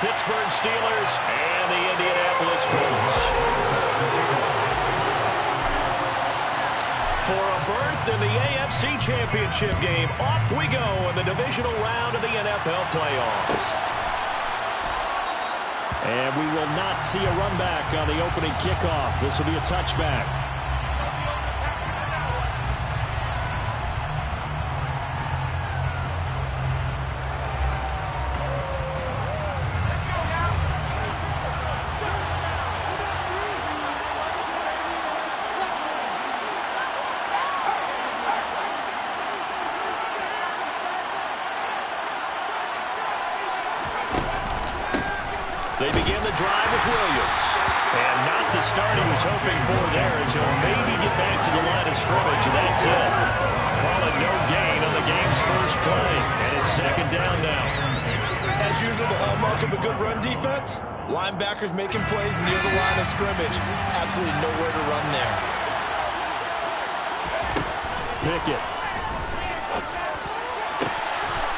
Pittsburgh Steelers and the Indianapolis Colts. For a berth in the AFC Championship game, off we go in the divisional round of the NFL playoffs. And we will not see a run back on the opening kickoff. This will be a touchback. They begin the drive with Williams. And not the start he was hoping for there, as he'll maybe get back to the line of scrimmage, and that's it. Call it no gain on the game's first play. And it's second down now. As usual, the hallmark of a good run defense, linebackers making plays near the line of scrimmage. Absolutely nowhere to run there. Pickett.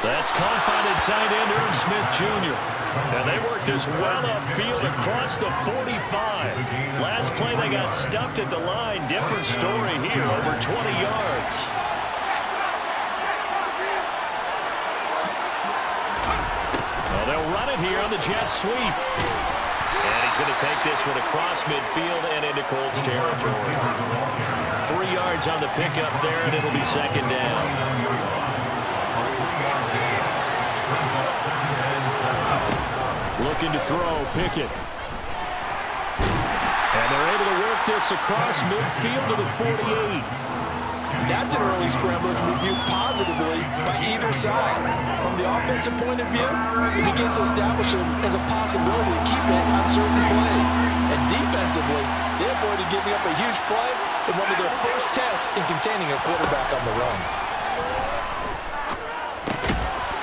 That's caught by the tight end, Irv Smith Jr. And they worked this well upfield across the 45. Last play they got stuffed at the line. Different story here, over 20 yards. Well, they'll run it here on the jet sweep. And he's going to take this one across midfield and into Colts territory. 3 yards on the pickup there, and it'll be second down. Looking to throw, Pickett. And they're able to work this across midfield to the 48. That's an early scramble that can be viewed positively by either side. From the offensive point of view, it begins to establish it as a possibility to keep it on certain plays. And defensively, they avoided giving up a huge play in one of their first tests in containing a quarterback on the run.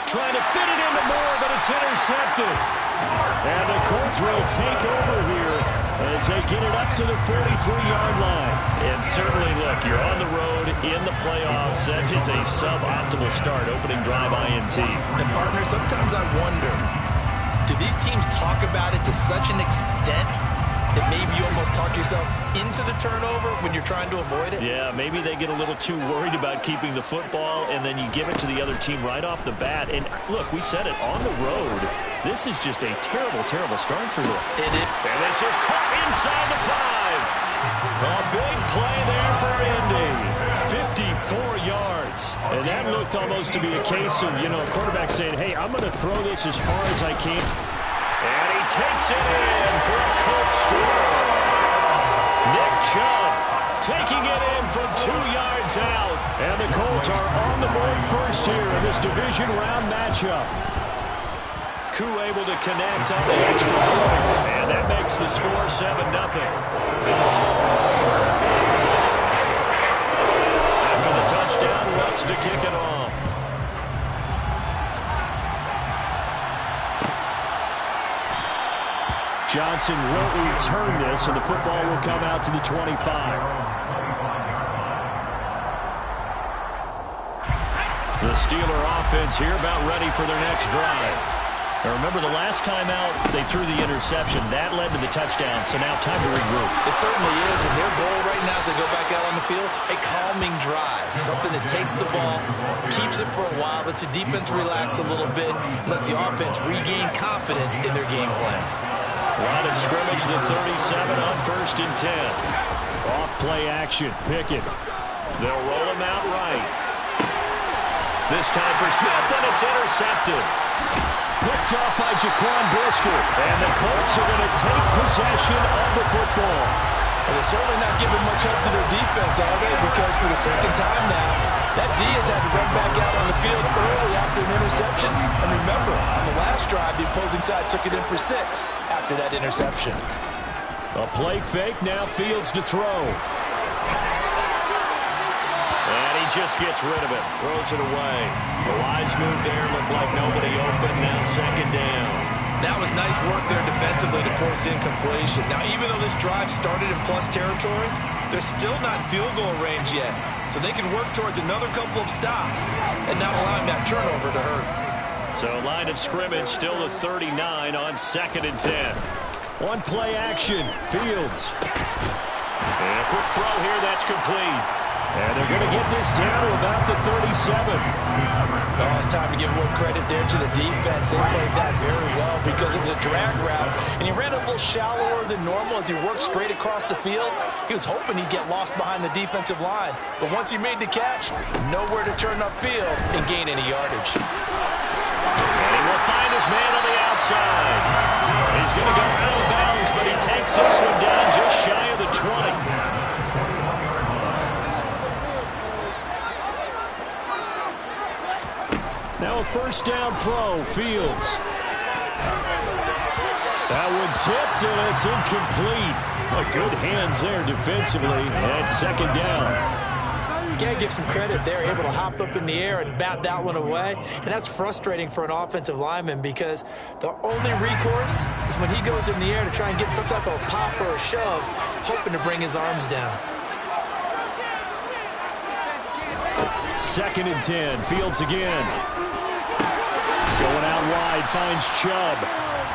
Trying to fit it into Moore, but it's intercepted. And the Colts will take over here as they get it up to the 43-yard line. And certainly, look, you're on the road in the playoffs. That is a suboptimal start, opening drive INT. And, partner, sometimes I wonder, do these teams talk about it to such an extent that maybe you almost talk yourself into the turnover when you're trying to avoid it? Yeah, maybe they get a little too worried about keeping the football, and then you give it to the other team right off the bat. And, look, we said it, on the road, this is just a terrible, terrible start for them. And this is caught inside the 5. A big play there for Indy. 54 yards. And that looked almost to be a case of, a quarterback saying, hey, I'm going to throw this as far as I can. And he takes it in for a Colts score. Nick Chubb taking it in from 2 yards out. And the Colts are on the board first here in this division round matchup. Koo able to connect on the extra point. And that makes the score 7-0. After the touchdown, Lutz to kick it off. Johnson will return this, and the football will come out to the 25. The Steeler offense here about ready for their next drive. Now remember, the last time out, they threw the interception. That led to the touchdown, so now time to regroup. It certainly is, and their goal right now as they go back out on the field, a calming drive. Something that takes the ball, keeps it for a while, lets the defense relax a little bit, lets the offense regain confidence in their game plan. Line of scrimmage, the 37 on 1st and 10. Off play action, Pickett. They'll roll him out right. This time for Smith, and it's intercepted. Picked off by Jaquan Brisker. And the Colts are going to take possession of the football. And they're certainly not giving much help to their defense, are they? Because for the second time now, that Diaz had to run back out on the field early after an interception. And remember, on the last drive, the opposing side took it in for 6 after that interception. A play fake, now Fields to throw. And he just gets rid of it, throws it away. The wise move there, looked like nobody open, now second down. That was nice work there defensively to force incompletion. Now, even though this drive started in plus territory, they're still not in field goal range yet. So they can work towards another couple of stops and not allowing that turnover to hurt. So line of scrimmage still at 39 on 2nd and 10. One play action. Fields. And a quick throw here. That's complete. And they're going to get this down to about the 37. Oh, it's time to give a little credit there to the defense. They played that very well because it was a drag route, and he ran a little shallower than normal as he worked straight across the field. He was hoping he'd get lost behind the defensive line, but once he made the catch, nowhere to turn upfield and gain any yardage. And he will find his man on the outside. He's going to go out of bounds, but he takes this one down just shy of the 20. Now a first down throw, Fields. That one tipped, and it's incomplete. Good hands there defensively, and 2nd down. You got to give some credit there, able to hop up in the air and bat that one away. And that's frustrating for an offensive lineman because the only recourse is when he goes in the air to try and get some type of pop or a shove, hoping to bring his arms down. 2nd and 10, Fields again. Going out wide, finds Chubb.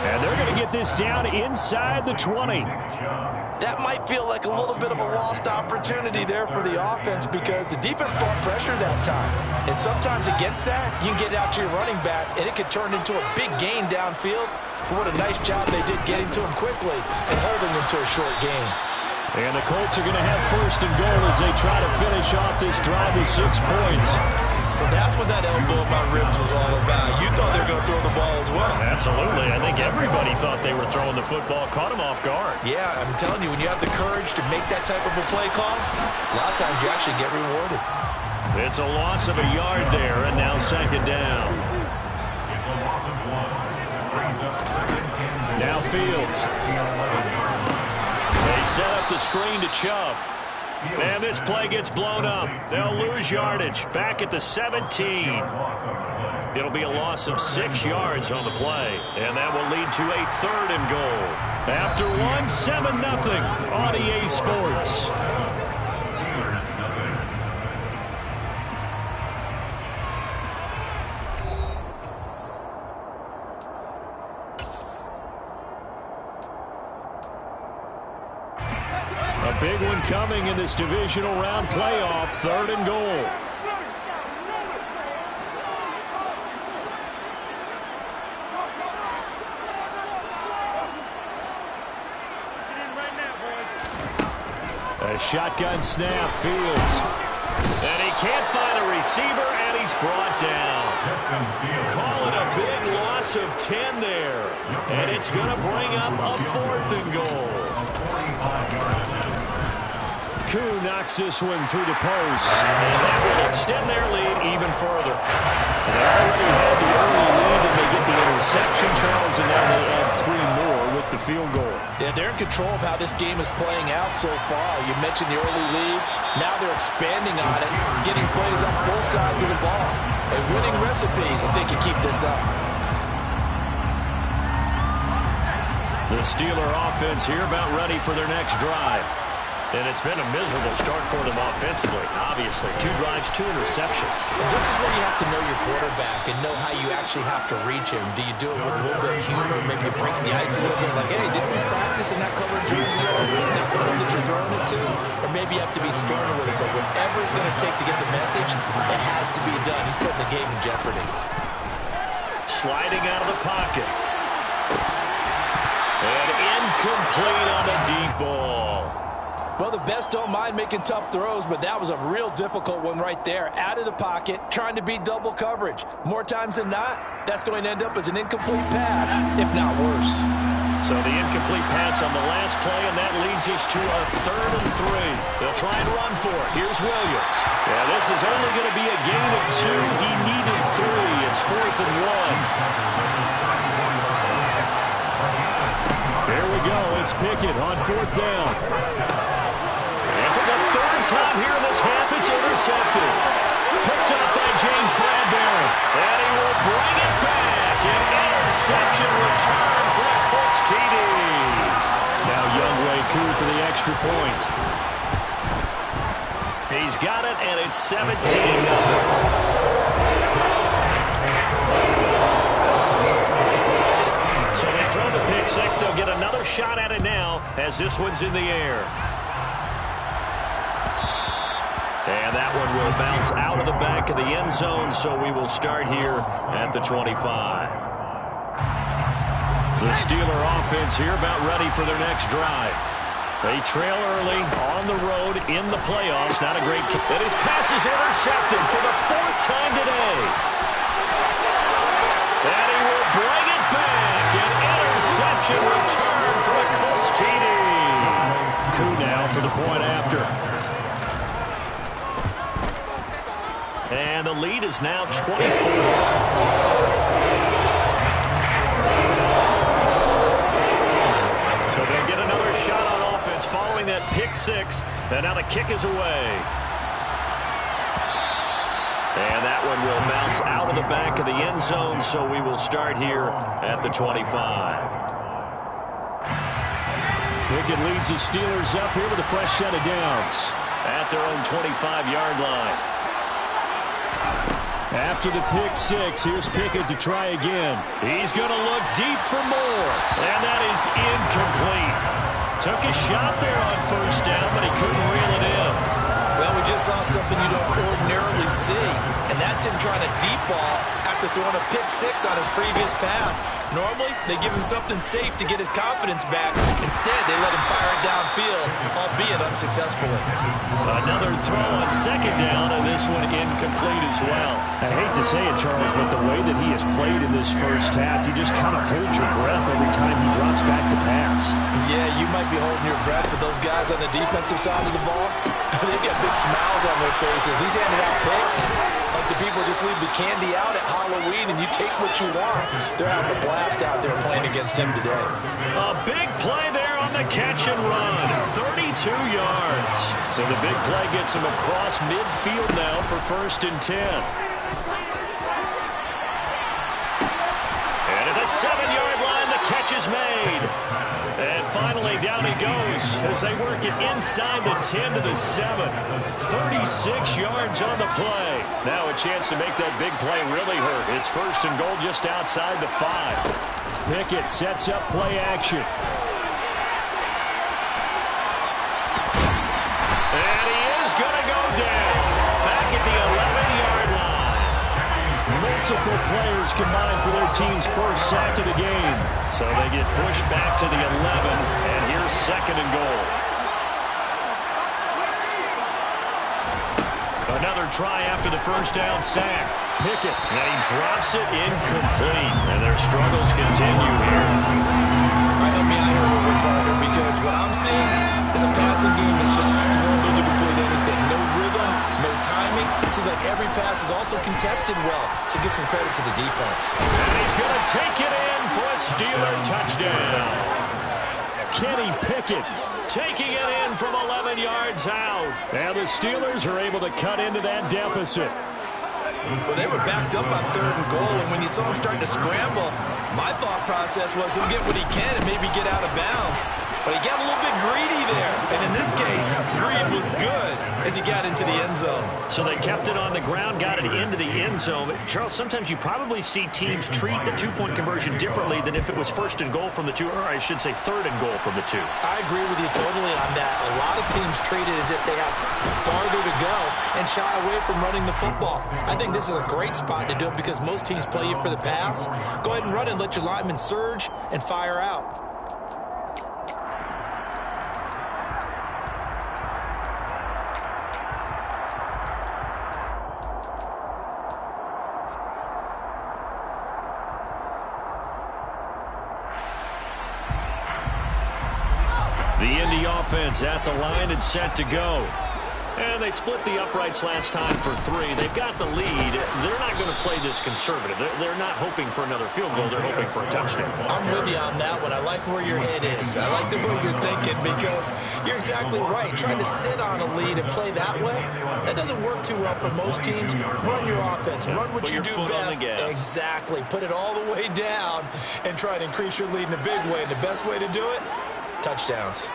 And they're going to get this down inside the 20. That might feel like a little bit of a lost opportunity there for the offense because the defense brought pressure that time. And sometimes against that, you can get out to your running back, and it could turn into a big gain downfield. But what a nice job they did getting to him quickly and holding him to a short gain. And the Colts are going to have 1st and goal as they try to finish off this drive with 6 points. So that's what that elbow in my ribs was all about. You thought they were going to throw the ball as well. Absolutely. I think everybody thought they were throwing the football, caught him off guard. Yeah, I'm telling you, when you have the courage to make that type of a play call, a lot of times you actually get rewarded. It's a loss of a yard there, and now 2nd down. It's a loss of 1. Brings up 2nd and now Fields. They set up the screen to Chubb. And this play gets blown up. They'll lose yardage back at the 17. It'll be a loss of 6 yards on the play. And that will lead to a 3rd and goal. After 7-0 on EA Sports. A big one coming in this divisional round playoff, 3rd and goal. A shotgun snap, Fields. And he can't find a receiver, and he's brought down. Call it a big loss of 10 there. And it's going to bring up a 4th and goal. Koo knocks this one through the post. And that will extend their lead even further. They already had the early lead, and they get the interception, Charles, and now they add 3 more with the field goal. Yeah, they're in control of how this game is playing out so far. You mentioned the early lead. Now they're expanding on it, getting plays on both sides of the ball. A winning recipe if they can keep this up. The Steeler offense here about ready for their next drive. And it's been a miserable start for them offensively, obviously. 2 drives, 2 interceptions. And this is where you have to know your quarterback and know how you actually have to reach him. Do you do it with a little bit of humor, maybe you break the ice a little bit, like, hey, didn't we practice in that color jersey already? Not the one that you're throwing it to? Or maybe you have to be sterner with it. But whatever it's going to take to get the message, it has to be done. He's putting the game in jeopardy. Sliding out of the pocket. And incomplete on a deep ball. Well, the best don't mind making tough throws, but that was a real difficult one right there. Out of the pocket, trying to beat double coverage. More times than not, that's going to end up as an incomplete pass, if not worse. So the incomplete pass on the last play, and that leads us to a 3rd and 3. They'll try and run for it. Here's Williams. Yeah, this is only going to be a gain of 2. He needed 3. It's 4th and 1. Here we go. It's Pickett on 4th down. And for the 3rd time here in this half, it's intercepted. Picked up by James Bradbury. And he will bring it back. An interception return for a Colts TD. Now Younghoe Koo for the extra point. He's got it, and it's 17-0. 6. They'll get another shot at it now as this one's in the air. And that one will bounce out of the back of the end zone, so we will start here at the 25. The Steeler offense here about ready for their next drive. They trail early on the road in the playoffs. Not a great kick. And his pass is intercepted for the 4th time today. And he will bring it back. An interception return for a Colts TD. Coup now for the point after. And the lead is now 24. Following that pick 6, and now the kick is away. And that one will bounce out of the back of the end zone, so we will start here at the 25. Pickett leads the Steelers up here with a fresh set of downs at their own 25-yard line. After the pick 6, here's Pickett to try again. He's going to look deep for more, and that is incomplete. Took a shot there on first down, but he couldn't reel it in. Well, we just saw something you don't ordinarily see, and that's him trying to deep ball after throwing a pick 6 on his previous pass. Normally, they give him something safe to get his confidence back. Instead, they let him fire it downfield, albeit unsuccessfully. Another throw on second down, and this one incomplete as well. I hate to say it, Charles, but the way that he has played in this first half, you just kind of hold your breath every time he drops back to pass. Yeah, you might be holding your breath, but those guys on the defensive side of the ball, they've got big smiles on their faces. He's handing out picks like the people just leave the candy out at Halloween and you take what you want. They're having a blast out there playing against him today. A big play there on the catch and run. 32 yards. So the big play gets him across midfield now for 1st and 10. And at the 7-yard line, the catch is made. And finally, down he goes as they work it inside the 10 to the 7. 36 yards on the play. Now a chance to make that big play really hurt. It's 1st and goal just outside the 5. Pickett sets up play action. And he is going to go down. Back at the 11-yard line. Multiple players combined for their team's first sack of the game. So they get pushed back to the 11, and here's 2nd and goal. Another try after the first down sack. Pickett, and he drops it incomplete, and their struggles continue here. All right, help me out here a little bit, partner, because what I'm seeing is a passing game that's just struggled to complete anything. No rhythm, no timing. It seems like every pass is also contested well, so give some credit to the defense. And he's going to take it in for a Steeler touchdown. Kenny Pickett taking it in from 11 yards out. And the Steelers are able to cut into that deficit. Well, they were backed up on 3rd and goal, and when you saw him starting to scramble, my thought process was he'll get what he can and maybe get out of bounds. But he got a little bit greedy there. And in this case, greed was good as he got into the end zone. So they kept it on the ground, got it into the end zone. Charles, sometimes you probably see teams treat a 2-point conversion differently than if it was 1st and goal from the 2, or I should say 3rd and goal from the 2. I agree with you totally on that. A lot of teams treat it as if they have farther to go and shy away from running the football. I think this is a great spot to do it because most teams play you for the pass. Go ahead and run and let your linemen surge and fire out. The Indy offense at the line and set to go. And they split the uprights last time for 3. They've got the lead. They're not going to play this conservative. They're not hoping for another field goal. They're hoping for a touchdown. I'm with you on that one. I like where your head is. I like the way you're thinking because you're exactly right. Trying to sit on a lead and play that way, that doesn't work too well for most teams. Run your offense. Run what you do best. Exactly. Put it all the way down and try to increase your lead in a big way. And the best way to do it, touchdowns.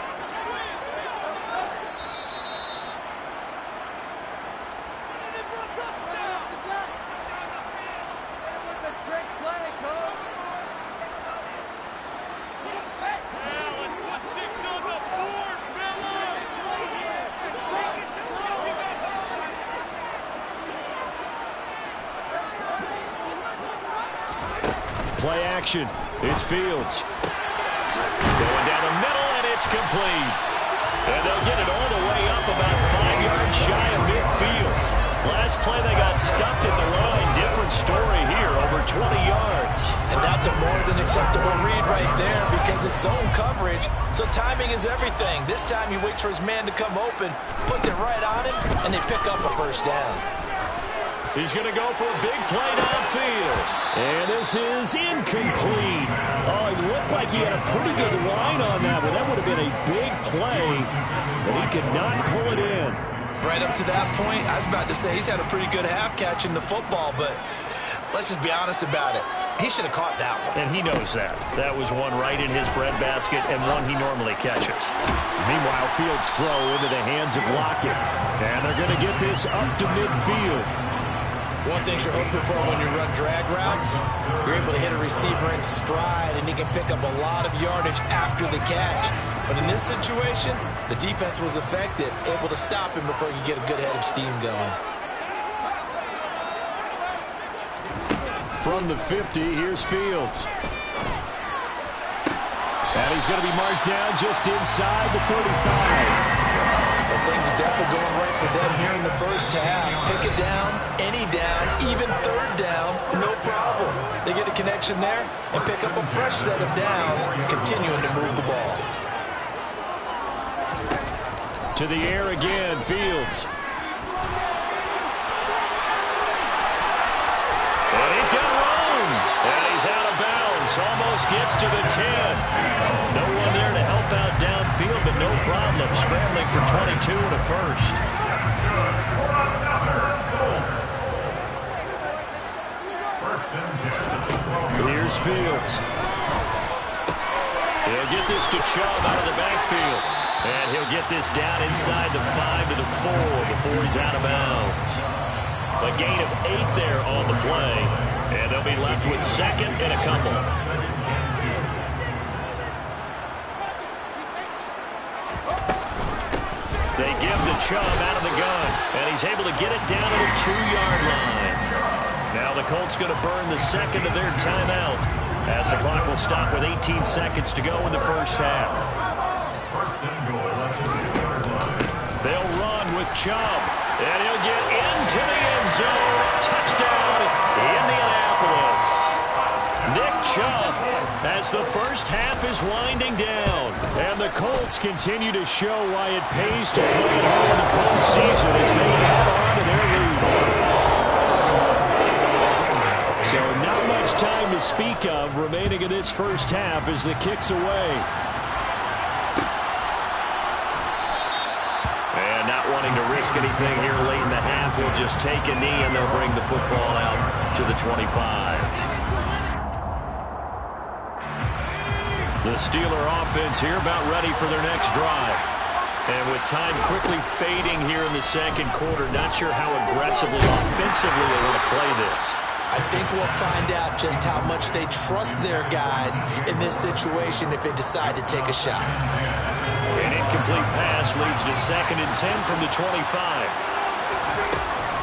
action. It's Fields. Going down the middle, and it's complete. And they'll get it all the way up about 5 yards shy of midfield. Last play, they got stuffed at the line. Different story here, over 20 yards. And that's a more than acceptable read right there because it's zone coverage, so timing is everything. This time he waits for his man to come open, puts it right on him, and they pick up a first down. He's going to go for a big play downfield. And this is incomplete. Oh, it looked like he had a pretty good line on that, but that would have been a big play, but he could not pull it in. Right up to that point, I was about to say he's had a pretty good half catching the football, but let's just be honest about it. He should have caught that one. And he knows that. That was one right in his breadbasket and one he normally catches. Meanwhile, Fields' throw into the hands of Lockett. And they're going to get this up to midfield. One thing you're hoping for when you run drag routes, you're able to hit a receiver in stride, and he can pick up a lot of yardage after the catch. But in this situation, the defense was effective, able to stop him before he could get a good head of steam going. From the 50, here's Fields. And he's going to be marked down just inside the 35. Well, things are definitely going right for them here in the first half. Pick it down, any down, even third down, no problem. They get a connection there and pick up a fresh set of downs, continuing to move the ball. To the air again, Fields. And he's got room. And he's out of bounds. Almost gets to the 10. No one there to help out downfield, but no problem. Scrambling for 22 and a first. Here's Fields. He'll get this to Chubb out of the backfield. And he'll get this down inside the 5 to the 4 before he's out of bounds. A gain of 8 there on the play. And they'll be left with second and a couple. They give the Chubb out of the gun. And he's able to get it down to the 2-yard line. Now the Colts going to burn the second of their timeout, as the clock will stop with 18 seconds to go in the first half. They'll run with Chubb, and he'll get into the end zone. Touchdown, Indianapolis. Nick Chubb, as the first half is winding down, and the Colts continue to show why it pays to play at home in the postseason as they add on to their lead. So not much time to speak of remaining in this first half as the kick's away. And not wanting to risk anything here late in the half, he'll just take a knee and they'll bring the football out to the 25. The Steeler offense here about ready for their next drive. And with time quickly fading here in the second quarter, not sure how aggressively, offensively they want to play this. I think we'll find out just how much they trust their guys in this situation if they decide to take a shot. An incomplete pass leads to 2nd and 10 from the 25.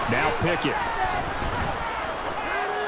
Now Pickett.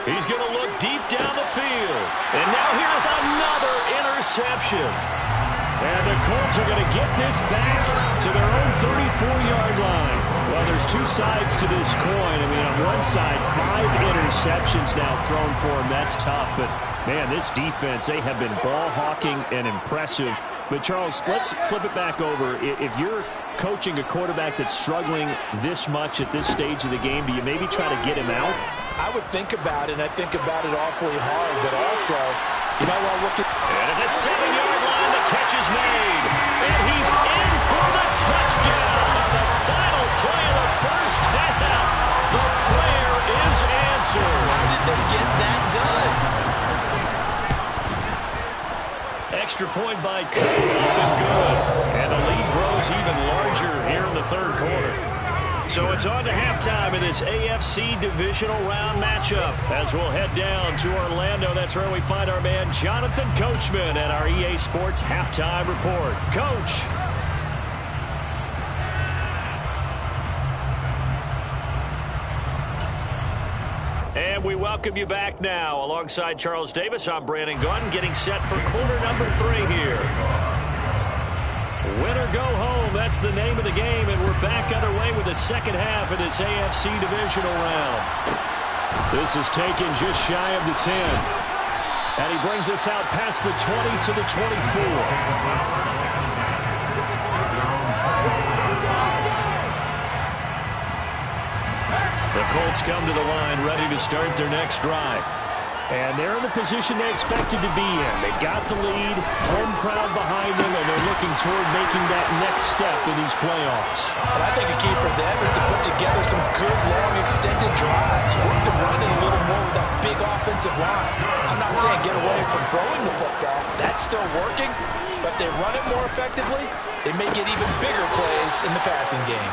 He's going to look deep down the field. And now here's another interception. And the Colts are going to get this back to their own 34-yard line. Well, there's two sides to this coin. I mean, on one side, 5 interceptions now thrown for him. That's tough. But, man, this defense, they have been ball hawking and impressive. But, Charles, let's flip it back over. If you're coaching a quarterback that's struggling this much at this stage of the game, do you maybe try to get him out? I would think about it, and I think about it awfully hard. But also, you know what, look at... And at the 7-yard line, the catch is made. And he's in for the touchdown on the final play of the first half. The prayer is answered. How did they get that done? Extra point by Cook, up and good. And the lead grows even larger here in the third quarter. So it's on to halftime in this AFC divisional round matchup as we'll head down to Orlando. That's where we find our man Jonathan Coachman at our EA Sports Halftime Report. Coach. And we welcome welcome you back now. Alongside Charles Davis, I'm Brandon Gunn, getting set for quarter number 3 here. Win or go home, that's the name of the game, and we're back underway with the second half of this AFC divisional round. This is taken just shy of the 10. And he brings us out past the 20 to the 24. The Colts come to the line ready to start their next drive. And they're in the position they expected to be in. They've got the lead, home crowd behind them, and they're looking toward making that next step in these playoffs. And I think a key for them is to put together some good, long, extended drives. Work the run in a little more with that big offensive line. I'm not saying get away from throwing the football. That's still working. But they run it more effectively, they may get even bigger plays in the passing game.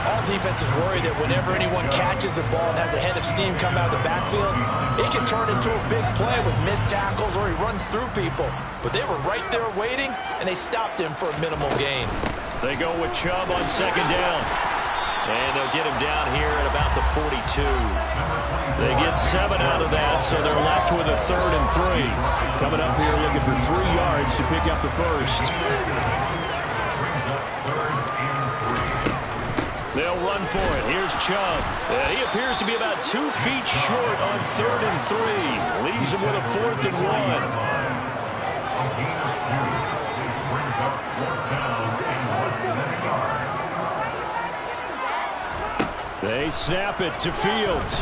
All defenses worry that whenever anyone catches the ball and has a head of steam come out of the backfield, it can turn into a big play with missed tackles or he runs through people. But they were right there waiting, and they stopped him for a minimal gain. They go with Chubb on second down. And they'll get him down here at about the 42. They get 7 out of that, so they're left with a 3rd and 3. Coming up here looking for 3 yards to pick up the first. They'll run for it. Here's Chubb. He appears to be about 2 feet short on 3rd and 3. Leaves him with a 4th and 1. They snap it to Fields.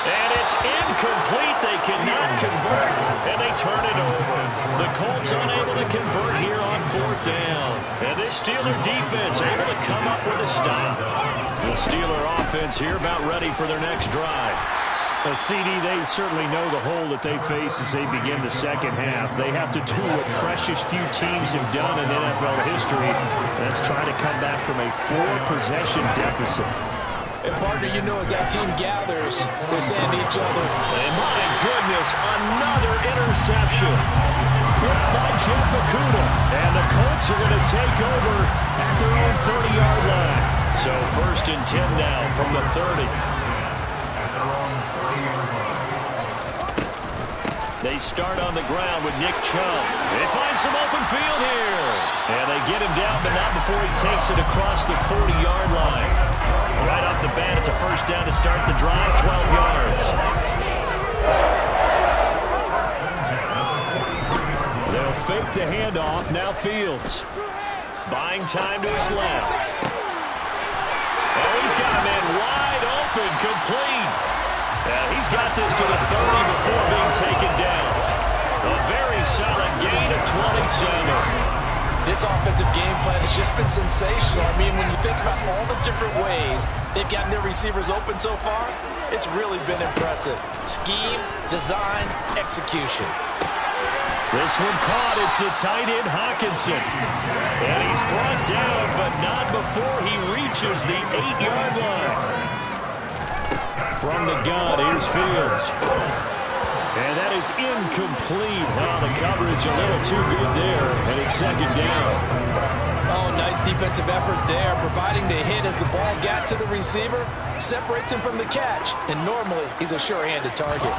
And it's incomplete. They cannot convert, and they turn it over. The Colts unable to convert here on 4th down. And this Steeler defense able to come up with a stop. The Steeler offense here about ready for their next drive. CD, they certainly know the hole that they face as they begin the second half. They have to do what precious few teams have done in NFL history. That's try to come back from a 4-possession deficit. And partner, you know, as that team gathers, they're saying to each other, and my goodness, another interception. Blocked by Jeff Okudah. And the Colts are going to take over at their own 30-yard line. So 1st and 10 now from the 30. They start on the ground with Nick Chubb. They find some open field here. And they get him down, but not before he takes it across the 40-yard line. Right off the bat, it's a 1st down to start the drive, 12 yards. They'll fake the handoff, now Fields. Buying time to his left. Oh, he's got a man wide open, complete. He's got this to the 30 before being taken down. A very solid gain of 27. This offensive game plan has just been sensational. I mean, when you think about all the different ways they've gotten their receivers open so far, it's really been impressive. Scheme, design, execution. This one caught. It's the tight end Hockenson. And he's brought down, but not before he reaches the 8-yard line. From the gun, here's Fields. And that is incomplete. Oh, the coverage a little too good there, and it's 2nd down. Oh, nice defensive effort there, providing the hit as the ball got to the receiver, separates him from the catch, and normally he's a sure-handed target.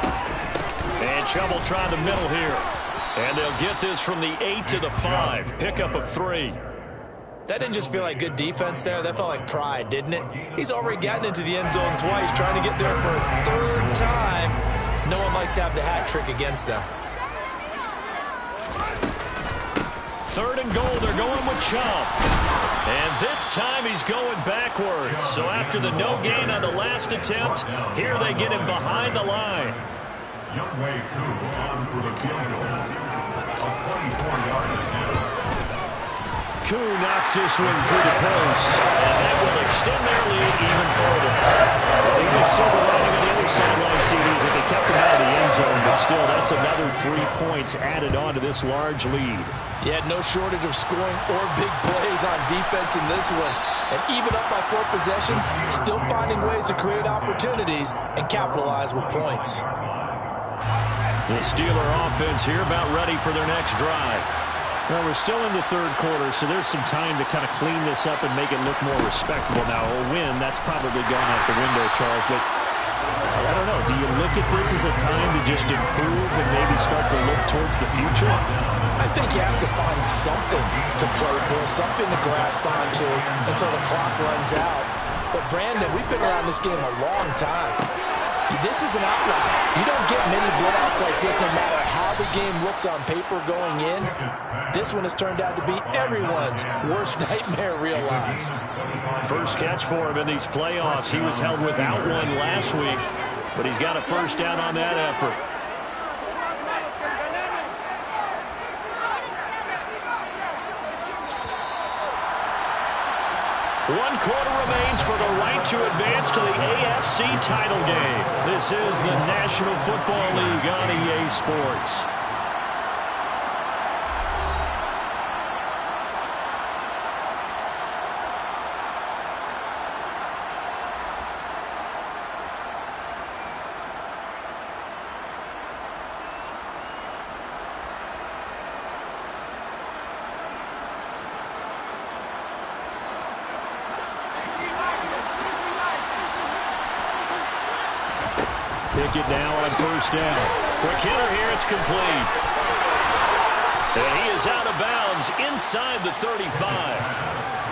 And Chubb will try the middle here. And they'll get this from the 8 to the 5. Pickup of 3. That didn't just feel like good defense there. That felt like pride, didn't it? He's already gotten into the end zone twice, trying to get there for a 3rd time. No one likes to have the hat trick against them. 3rd and goal, they're going with Chubb. And this time he's going backwards. So after the no gain on the last attempt, here they get him behind the line. Younghoe Koo on for the field goal. A 24-yard attempt. Koo knocks this one through the post. And that will extend their lead even further. They get silver lining on the other sideline, CDs, that they kept him out of the end zone, but still, that's another 3 points added on to this large lead. Yeah, no shortage of scoring or big plays on defense in this one. And even up by 4 possessions, still finding ways to create opportunities and capitalize with points. The Steeler offense here about ready for their next drive. Well, we're still in the 3rd quarter, so there's some time to kind of clean this up and make it look more respectable. Now, a win, that's probably gone out the window, Charles, but I don't know. Do you look at this as a time to just improve and maybe start to look towards the future? I think you have to find something to play for, something to grasp onto until the clock runs out. But, Brandon, we've been around this game a long time. This is an outlier. You don't get many blowouts like this no matter how the game looks on paper going in. This one has turned out to be everyone's worst nightmare realized. First catch for him in these playoffs. He was held without one last week, but he's got a first down on that effort. One quarter remains for the right to advance to the AFC title game. This is the National Football League on EA Sports. Pickett now on first down. Quick hitter here, it's complete. And he is out of bounds inside the 35.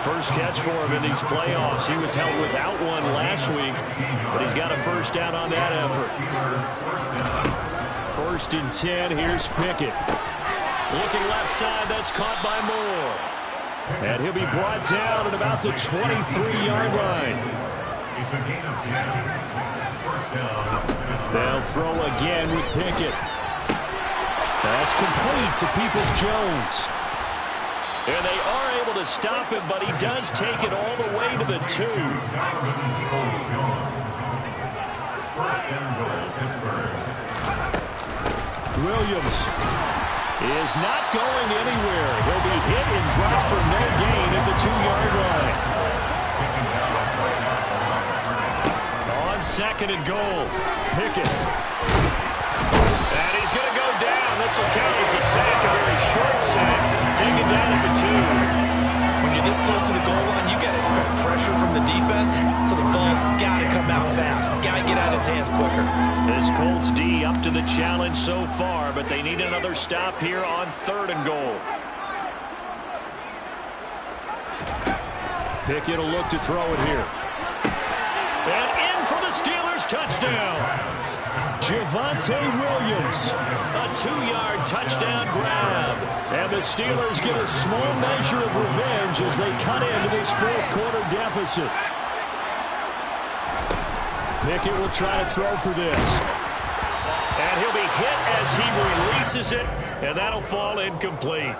First catch for him in these playoffs. He was held without one last week, but he's got a first down on that effort. First and 10, here's Pickett. Looking left side, that's caught by Moore. And he'll be brought down at about the 23-yard line. It's a gain of 10. First down. They'll throw again with Pickett. That's complete to Peoples-Jones. And they are able to stop him, but he does take it all the way to the 2. Williams is not going anywhere. He'll be hit and dropped for no gain at the 2-yard line. On second and goal, Pickett. And he's going to go down. This will count as a sack, a very short sack. Taken down at the 2. When you're this close to the goal line, you got to expect pressure from the defense, so the ball's got to come out fast. Got to get out of his hands quicker. This Colts D up to the challenge so far, but they need another stop here on third and goal. Pickett will look to throw it here. And in for the Steelers touchdown. Javonte Williams, a 2-yard touchdown grab. And the Steelers get a small measure of revenge as they cut into this fourth quarter deficit. Pickett will try to throw for this. And he'll be hit as he releases it, and that'll fall incomplete.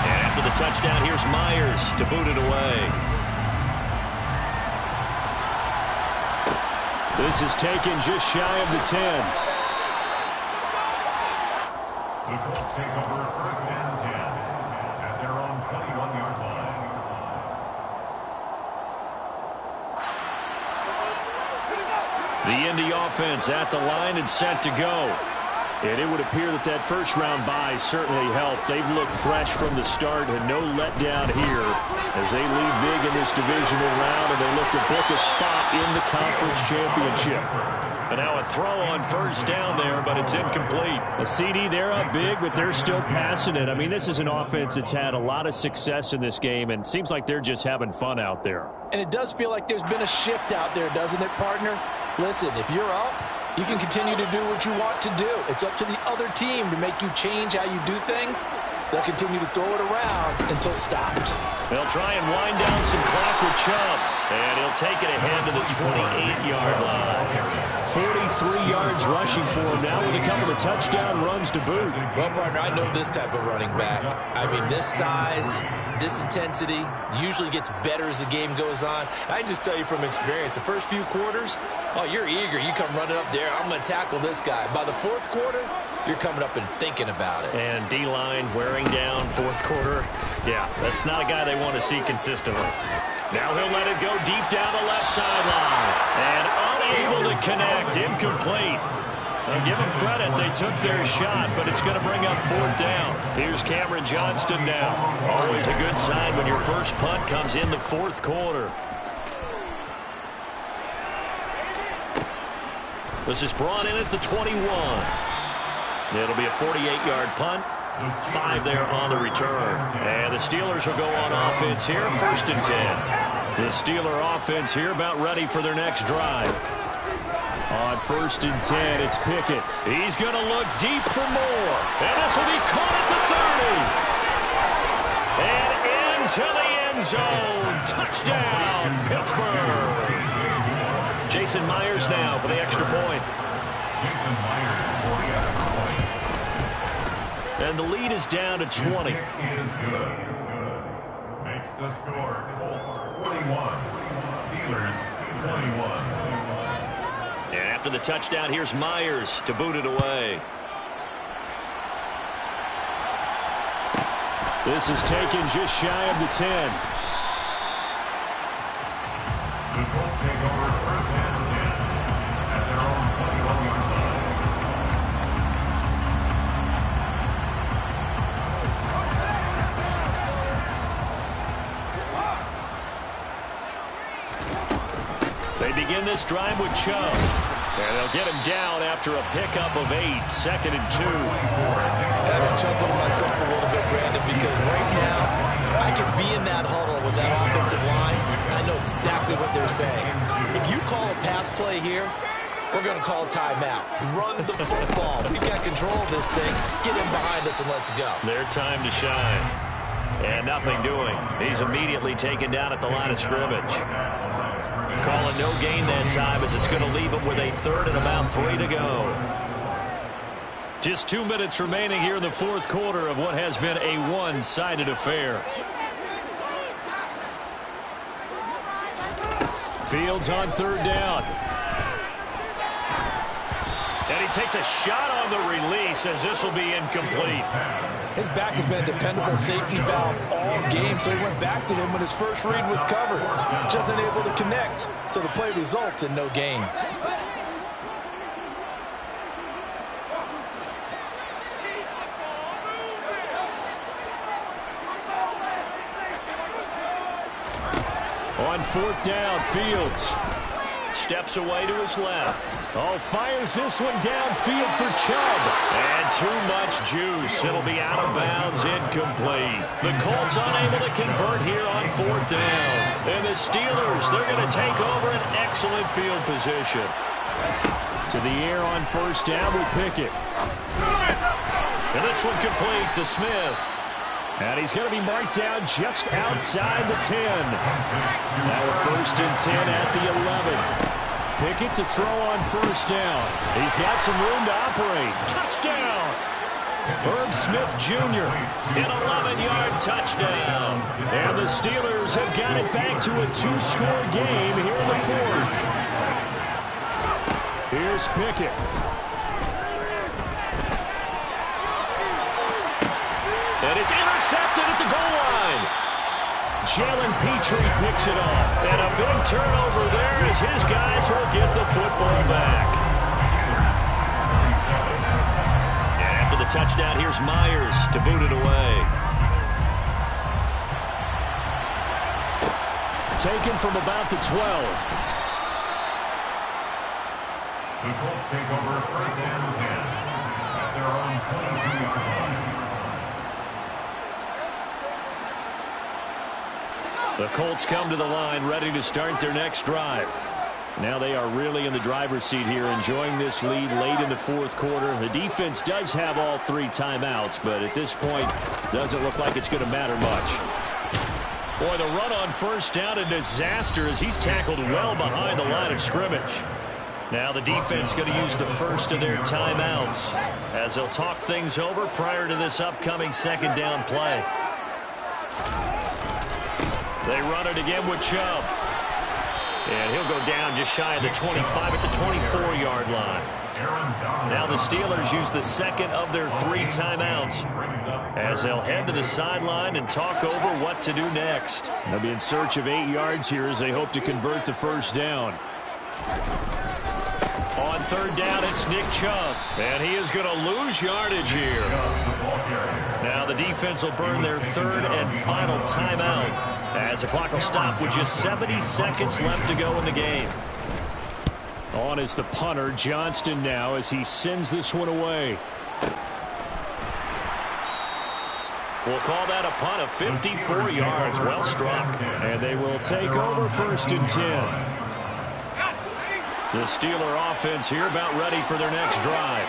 And after the touchdown, here's Myers to boot it away. This is taken just shy of the 10. The Colts take over first and 10 at their own 21-yard line. The Indy offense at the line and set to go. And it would appear that that first-round bye certainly helped. They've looked fresh from the start and no letdown here as they lead big in this divisional round, and they look to book a spot in the conference championship. And now a throw on first down there, but it's incomplete. A CD, they're up big, but they're still passing it. I mean, this is an offense that's had a lot of success in this game, and it seems like they're just having fun out there. And it does feel like there's been a shift out there, doesn't it, partner? Listen, if you're up, you can continue to do what you want to do. It's up to the other team to make you change how you do things. They'll continue to throw it around until stopped. They'll try and wind down some clock with Chubb. And he'll take it ahead to the 28-yard line. 43 yards rushing for him now with a couple of touchdown runs to boot. Well, partner, I know this type of running back. I mean, this size, this intensity usually gets better as the game goes on. I just tell you from experience, the first few quarters, oh, you're eager. You come running up there, I'm going to tackle this guy. By the fourth quarter, you're coming up and thinking about it. And D-line wearing down fourth quarter. Yeah, that's not a guy they want to see consistently. Now he'll let it go deep down the left sideline. And unable to connect. Incomplete. Well, give them credit. They took their shot, but it's going to bring up 4th down. Here's Cameron Johnston now. Always a good sign when your first punt comes in the 4th quarter. This is brought in at the 21. It'll be a 48-yard punt. 5 there on the return. And the Steelers will go on offense here, 1st and 10. The Steeler offense here about ready for their next drive. On 1st and 10, it's Pickett. He's going to look deep for more. And this will be caught at the 30. And into the end zone. Touchdown, Pittsburgh. Jason Myers now for the extra point. Jason Myers for the extra point. And the lead is down to 20. Is good. Makes the score Colts 41, Steelers 21. And after the touchdown, here's Myers to boot it away. This is taken just shy of the 10. The Colts take over 1st and 10 at their own 21-yard line. They begin this drive with Chubb. And they'll get him down after a pickup of 8, 2nd and 2. I have to chuckle to myself a little bit, Brandon, because right now I can be in that huddle with that offensive line, and I know exactly what they're saying. If you call a pass play here, we're going to call a timeout. Run the football. We've got control of this thing. Get him behind us and let's go. Their time to shine. And nothing doing. He's immediately taken down at the line of scrimmage. Calling no gain that time as it's going to leave him with a 3rd and about 3 to go. Just 2 minutes remaining here in the 4th quarter of what has been a one-sided affair. Fields on 3rd down. And he takes a shot on the release as this will be incomplete. His back has been a dependable safety valve all game, so he went back to him when his first read was covered. Just unable to connect, so the play results in no gain. On 4th down, Fields steps away to his left. Oh, fires this one downfield for Chubb. And too much juice. It'll be out of bounds, incomplete. The Colts unable to convert here on 4th down. And the Steelers, they're going to take over an excellent field position. To the air on 1st down with Pickett. And this one complete to Smith. And he's going to be marked down just outside the 10. Now a 1st and 10 at the 11. Pickett to throw on 1st down. He's got some room to operate. Touchdown! Herb Smith Jr. An 11-yard touchdown. And the Steelers have got it back to a 2-score game here in the 4th. Here's Pickett. And it's intercepted at the goal line. Jalen Petrie picks it up. And a big turnover there as his guys will get the football back. And after the touchdown, here's Myers to boot it away. Taken from about the 12. The Colts take over 1st and 10 at their own 22-yard line. The Colts come to the line ready to start their next drive. Now they are really in the driver's seat here, enjoying this lead late in the 4th quarter. The defense does have all 3 timeouts, but at this point, doesn't look like it's going to matter much. Boy, the run on 1st down, a disaster as he's tackled well behind the line of scrimmage. Now the defense going to use the first of their timeouts as they'll talk things over prior to this upcoming 2nd down play. They run it again with Chubb. And he'll go down just shy of the 25 at the 24-yard line. Now the Steelers use the 2nd of their 3 timeouts as they'll head to the sideline and talk over what to do next. They'll be in search of 8 yards here as they hope to convert the 1st down. On third down, it's Nick Chubb. And he is going to lose yardage here. Now the defense will burn their third and final timeout as the clock will stop with just 70 seconds left to go in the game. On is the punter, Johnston, now as he sends this one away. We'll call that a punt of 54 yards. Well struck. And they will take over 1st and 10. The Steeler offense here about ready for their next drive.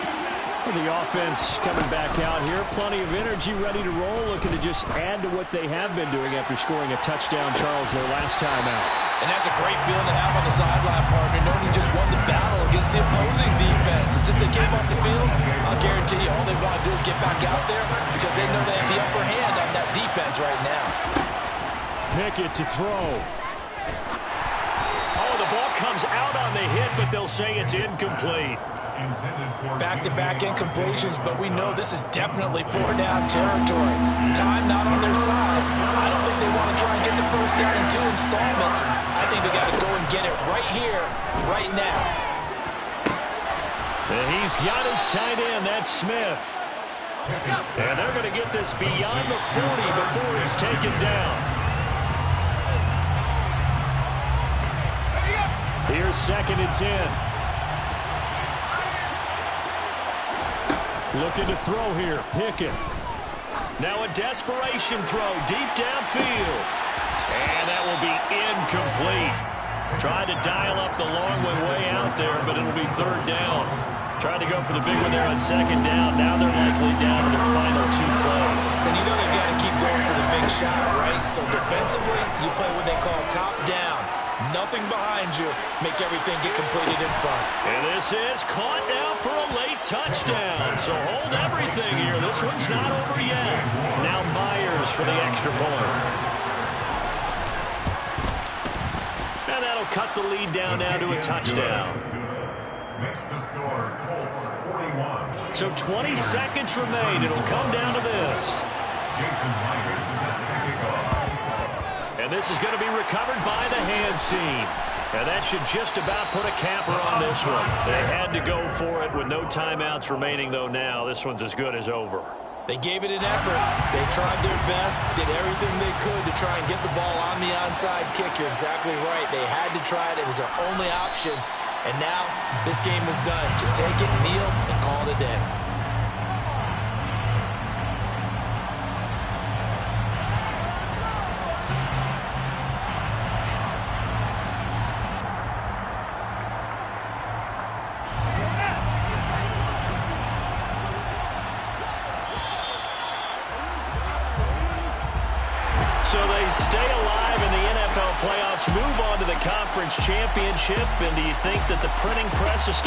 The offense coming back out here. Plenty of energy, ready to roll, looking to just add to what they have been doing after scoring a touchdown, Charles, their last time out. And that's a great feeling to have on the sideline, partner, knowing you just won the battle against the opposing defense. And since they came off the field, I'll guarantee you all they want to do is get back out there because they know they have the upper hand on that defense right now. Pickett to throw. Oh, the ball comes out on the hit, but they'll say it's incomplete. Back-to-back incompletions, but we know this is definitely 4-down territory. Time not on their side. I don't think they want to try and get the first down in 2 installments. I think they got to go and get it right here, right now. And he's got his tight end. That's Smith. And they're going to get this beyond the 40 before it's taken down. Here's 2nd and 10. Looking to throw here, Pickett. Now a desperation throw deep downfield. And that will be incomplete. Tried to dial up the long one way out there, but it'll be 3rd down. Tried to go for the big one there on 2nd down. Now they're likely down to their final 2 plays. And you know they've got to keep going for the big shot, right? So defensively, you play what they call top down. Nothing behind you. Make everything get completed in front. And this is caught now for a late touchdown. So hold everything here. This one's not over yet. Now Myers for the extra point. And that'll cut the lead down now to a touchdown. Makes the score Colts 41. So 20 seconds remain. It'll come down to this. Jason Myers set to kick off. And this is going to be recovered by the hands team. And that should just about put a capper on this one. They had to go for it with no timeouts remaining, though now. This one's as good as over. They gave it an effort. They tried their best, did everything they could to try and get the ball on the onside kick. You're exactly right. They had to try it. It was their only option. And now this game is done. Just take it, kneel, and call it a day. So they stay alive in the NFL playoffs, move on to the conference championship. And do you think that the printing press is still